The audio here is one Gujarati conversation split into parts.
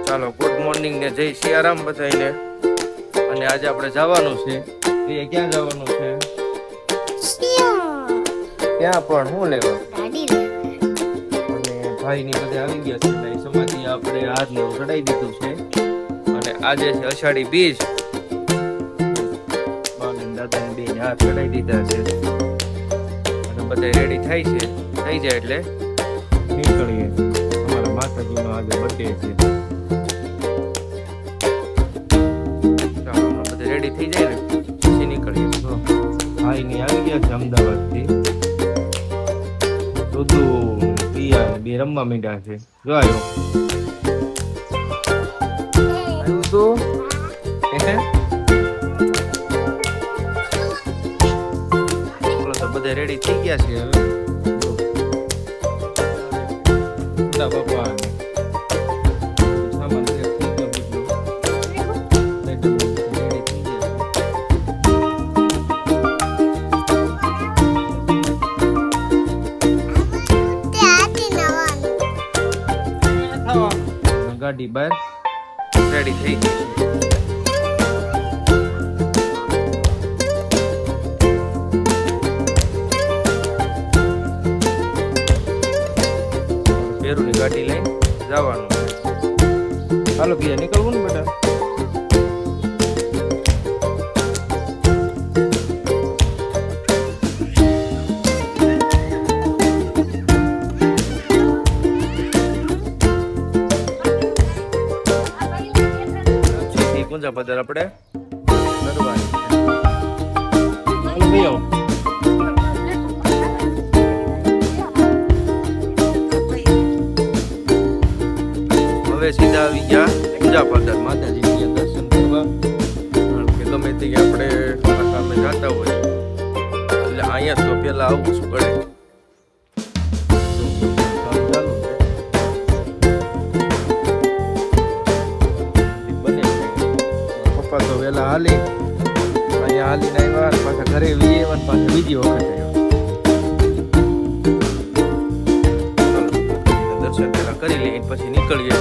ચાલો ગુડ મોર્નિંગ ને જય સિયારામ બધાઈને. અને આજે આપણે જવાનું છે. ક્યાં જવાનું છે? ક્યાં પણ હું લેવા? અને ભાઈ ની બધે આવી ગયા છે. ભાઈ સમાધિ આપણે હાથ ને ચડાઈ દીધું છે. અને આજે છે અષાઢી બીજ. દાદા ને બે હાથ ચડાઈ દીધા છે. અને બધા રેડી થાય છે. થઈ જાય એટલે નીકળીએ. અમારા માતાજીનો આજે બર્થડે છે. રેડી થઈ જાય ને પછી નીકળીએ. ભાઈ ની આવી ગયા છે અમદાવાદ થી. દૂધુ પિયા બે રમવા માંડ્યા છે. જો આવ્યો તો બધા રેડી થઈ ગયા છે. હવે બાપા ગાડી બહાર રેડી થઈ ગઈ. પેરુની ગાડી લઈને જવાનું છે. હાલો ભૈયા નીકળવું ને બેટા. પૂજા પધાર આપણે કરવાની છે. હવે સીધા આવી ગયા પૂજા પધાર માતાજી દર્શન કરવા. કે ગમે તે આપણે સામે જતા હોય એટલે અહીંયા તો પેલા આવવું શું પડે. તો વેલા હાલી અહીંયા હાલીને આવ્યા પાછા ઘરે વીએ પાછા બીજી વખત આવ્યા. દર્શન પેલા કરી લઈએ પછી નીકળીએ.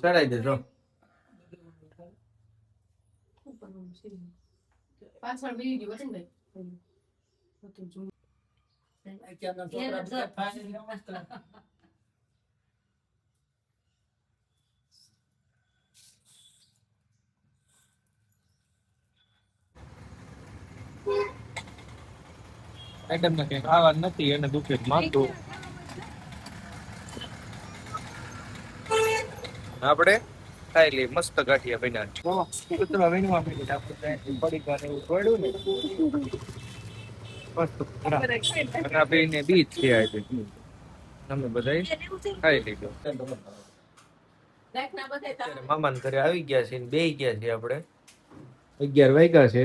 ચડાઈ દેજો. પાછળ બીજી ગઈ વસન ભાઈ. આઈટમ ને કઈ ખાવા નથી એને દુખે માંગતું. આપણે ખાઈ લઈએ મસ્ત ગાંઠિયા બન્યા છે. બીજ છે આજે અમે બધા ખાઈ લીધો. મામાના ઘરે આવી ગયા છે, બે ગયા છે. આપણે 11 વાગ્યા છે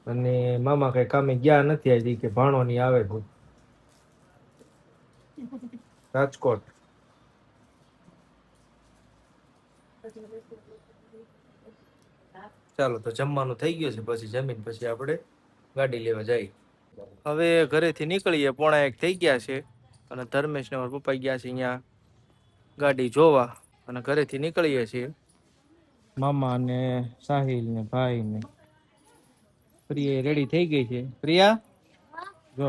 અને મામા કઈ કામે ગયા નથી આજે કે ભાણો ની આવે છે રાજકોટ. ચાલો તો જમવાનું થઈ ગયું છે. પછી જમીન પછી આપણે ગાડી લેવા જઈએ. હવે ઘરેથી નીકળીએ. 1:30 થઈ ગયા છે અને ધર્મેશ ને મારા પપ્પા ગયા છે અહીંયા ગાડી જોવા. અને ઘરેથી નીકળીએ છીએ. મામા ને સાહિલ ને ભાઈ ને પ્રિયા રેડી થઈ ગઈ છે. પ્રિયા જો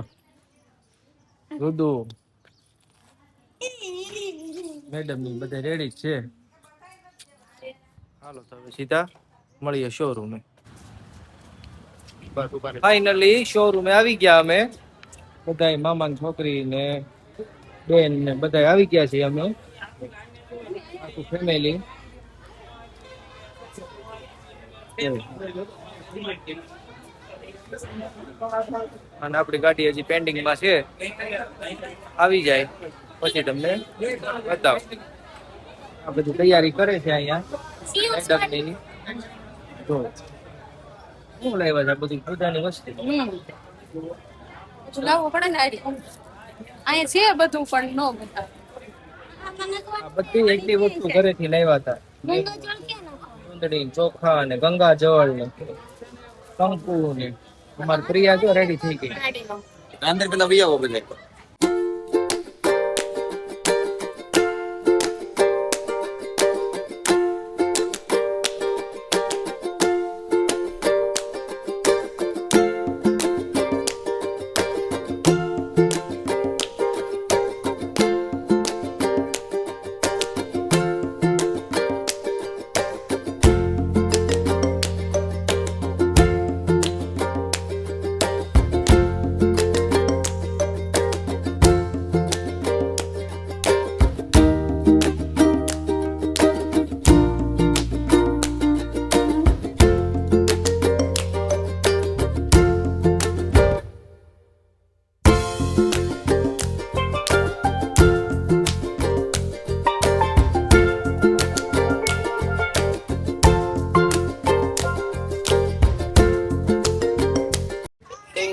દૂધુ મેડમ ની બધા રેડી છે. હાલો તો હવે સીધા મળીએ શોરૂમે. ફાઇનલી શોરૂમે આવી ગયા અમે બધા. મામાની છોકરી ને બેન ને બધા આવી ગયા છે. અમે આખું ફેમિલી. અને આપણી ગાડી હજી પેન્ડિંગ માં છે. આવી જાય પછી તમને બતાવો. આ બધી તૈયારી કરે છે અહીંયા મેડમની. જો શું લાવ્યા છે બધી પૂજાની વસ્તુ. લાવવો પડે ને આડી અહીંયા છે બધું પણ નો બતાવે આ બધી એટલી વસ્તુ ઘરેથી લાવ્યા હતા. ચૂંદડી, ચોખા ને ગંગા જળ ને કંકુ ને અમારી પ્રિયા જો રેડી થઈ ગઈ. અંદર પેલા વૈયાઓ બધે.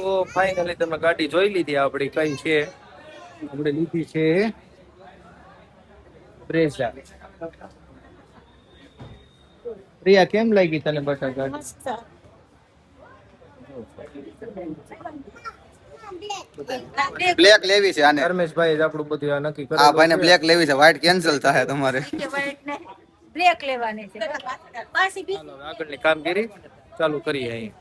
તો ફાઇનલી તમે ગાડી જોઈ લીધી આપણી કઈ છે. આપણે લીધી છે બ્રેઝા. પ્રિયા કેમ લાગી તને બટા ગાડી? મસ્ત બ્લેક લેવી છે આને. ધર્મેશભાઈ જ આપણું બધું આ નક્કી આ કરે. ભાઈને બ્લેક લેવી છે, વ્હાઈટ કેન્સલ થાય તમારે. બ્લેક લેવાની છે આગળની કામગીરી ચાલુ કરીએ અહીં.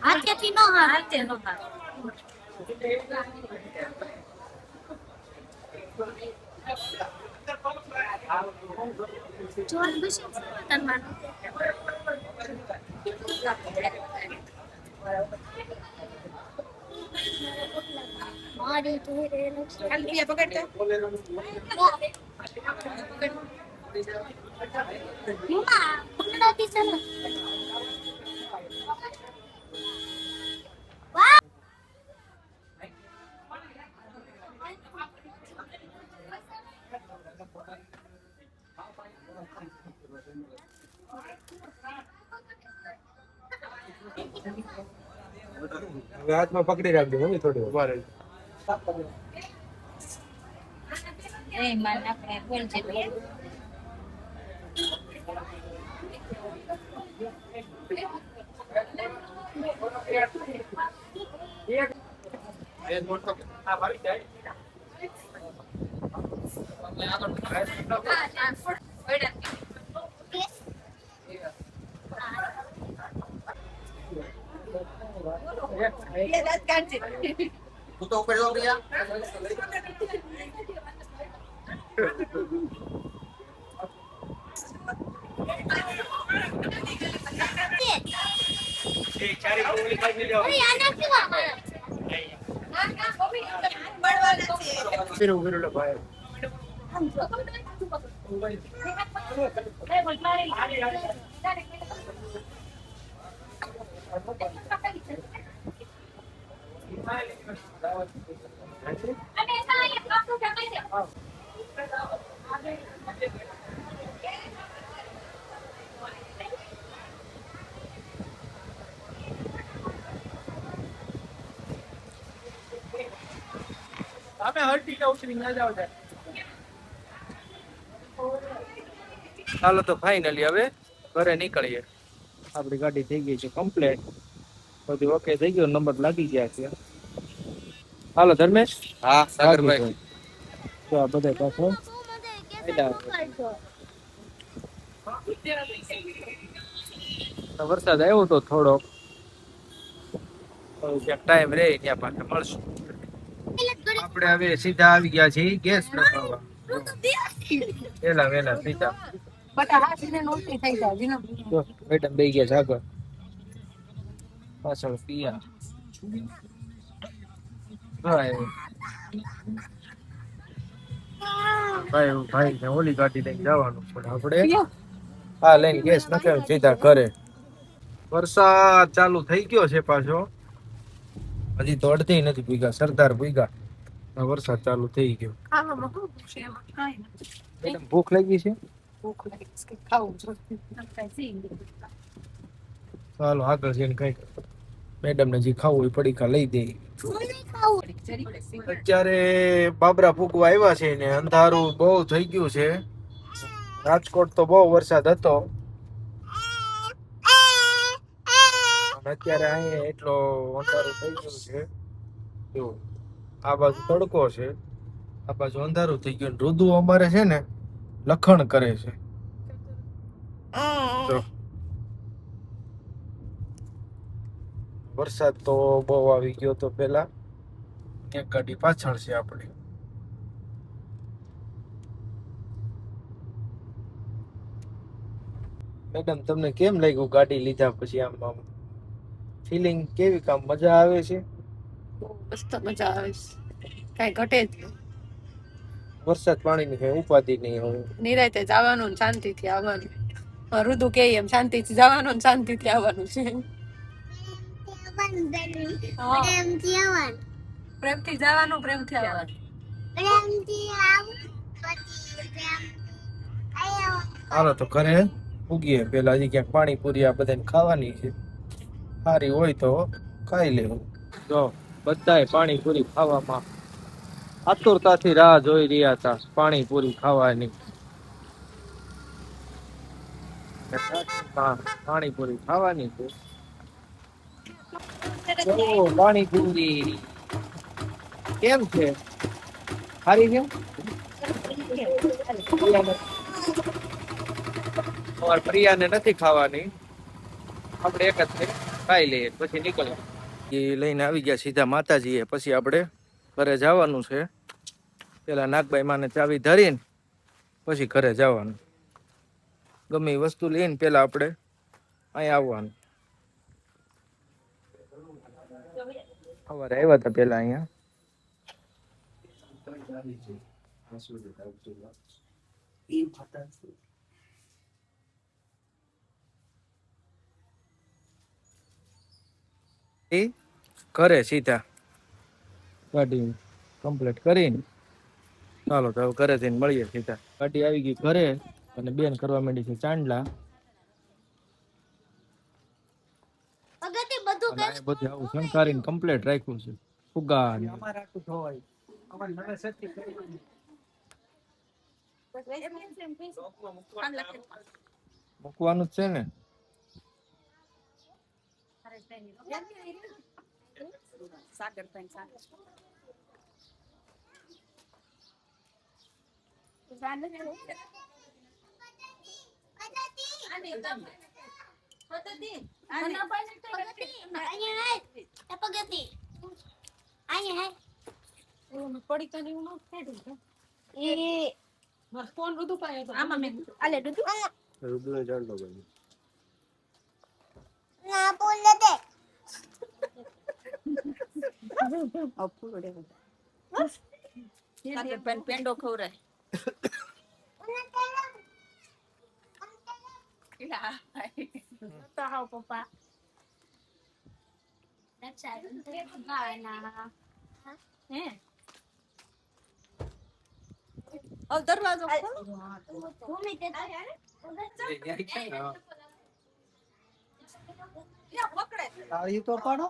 હાથેથી નો હાથે નો જોર બસ તનમાનો મારી તો રે ખાલી પકડતો મમ્મા પકડાતી છે ને હવે હાથમાં પકડી રાખજો મમ્મી થોડી વાર. એ માર નાખે બોલ છે તું તો ઉપર જો પ્રિયા. ચાલો તો ફાઇનલી હવે ઘરે નીકળીએ. આપણી ગાડી થઈ ગઈ છે કમ્પ્લીટ, બધું ઓકે થઈ ગયું, નંબર લાગી ગયા છે. હાલો ધર્મેશ. હા સાગરભાઈ. તો આ બધા પાછો વરસાદ આવ્યો તો થોડો, જ્યાં ટાઈમ રહે ત્યાં પાછા મળશું. આપણે હવે સીધા આવી ગયા છીએ ગેસ નખાવવા. વેલા વેલા સીધા બટા હાસીને નોટી થઈ જાય જીનો. જો મેડમ બે ગયા જાગર પાછળ પિયા ભાઈ ભાઈ ને ઓલી ગાડી લઈને જવાનું પણ આપણે આ લઈને ગેસ નખાવી સીધા ઘરે. વરસાદ ચાલુ થઈ ગયો છે પાછો, હજી તો અડધી નથી ભૂગ્યા, સરદાર ભૂગ્યા વરસાદ ચાલુ થઈ ગયો. ખાવામાં શું છે એમાં કાંઈ નથી. મેડમ ભૂખ લાગી છે, ભૂખ લાગી છે, કંઈક ખાવું જોઈએ. ચાલો આગળ જઈને કઈક મેડમ ને જે ખાવું એ પડીકા લઈ દે. અત્યારે બાબરા ફૂગવા આવ્યા છે ને અંધારું બહુ થઈ ગયું છે. રાજકોટ તો બહુ વરસાદ હતો અને અત્યારે અહીંયા એટલો અંધારું થઈ ગયું છે. જો આ બાજુ તડકો છે, આ બાજુ અંધારું થઈ ગયું. રુદુ અમારે છે ને લખણ કરે છે. જો વરસાદ તો બહુ આવી ગયો તો પેલા. એક ગાડી પાછળ છે આપણી. મેડમ તમને કેમ લાગ્યું ગાડી લીધા પછી? આમ ફિલિંગ કેવી? કામ મજા આવે છે? બહુ મસ્ત મજા આવે છે, કાંઈ ઘટે જ નહીં. વરસાદ પાણીની કઈ ઉપાધિ નહીં હવે. નિરાંતે જવાનું ને શાંતિથી આવવાનું. ઋતુ કે એમ શાંતિથી જવાનું ને શાંતિથી આવવાનું છે. પ્રેમથી જવાનું, પ્રેમથી આવવાનું. હાલો તો ઘરે ઉગીએ. પેલા હજી ક્યાંક પાણીપુરી આ બધાને ખાવાની છે, સારી હોય તો ખાઈ લેવું. જો બધાય પાણીપુરી ખાવામાં આતુરતાથી રાહ જોઈ રહ્યા હતા પાણીપુરી ખાવાની. પાણીપુરી ખાવાની છે. જો પાણીપુરી કેમ છે? સારી છે? પ્રિયાને નથી ખાવાની, આપણે એક જ ખાઈ લઈએ પછી નીકળીએ. એ લઈને આવી ગયા સીધા માતાજીએ. પછી આપણે ઘરે જવાનું છે. પેલા નાગબાઈ માને ચાવી ધરીને પછી ઘરે જવાનું. ગમે એ વસ્તુ લઈને પેલા આપણે અહીંયા આવવાનું. સવારે આવ્યા હતા પેલા અહીંયા. ઘરે સીધા ગાડી કમ્પ્લીટ કરીને ચાલો તો હવે ઘરે જઈને મળીએ સીધા. ગાડી આવી ગઈ ઘરે અને બેન કરવા માંડી છે ચાંદલા. બધું આવું શણગારીને કમ્પ્લીટ રાખ્યું છે. ફુગ્ગા મૂકવાનું જ છે ને. ફોન ઋતુ પાયો તો આમાં મેં આલે દુદુ રૂબલો ચાંદલો બની. ના બોલે દે અપુ રે સાકર પેન પેંડો ખવરાય ઇલા તો હાવ પપ્પા દક્ષા ના હે દરવાજો ખોલો ભૂમિ તે તાળી તો પાડો.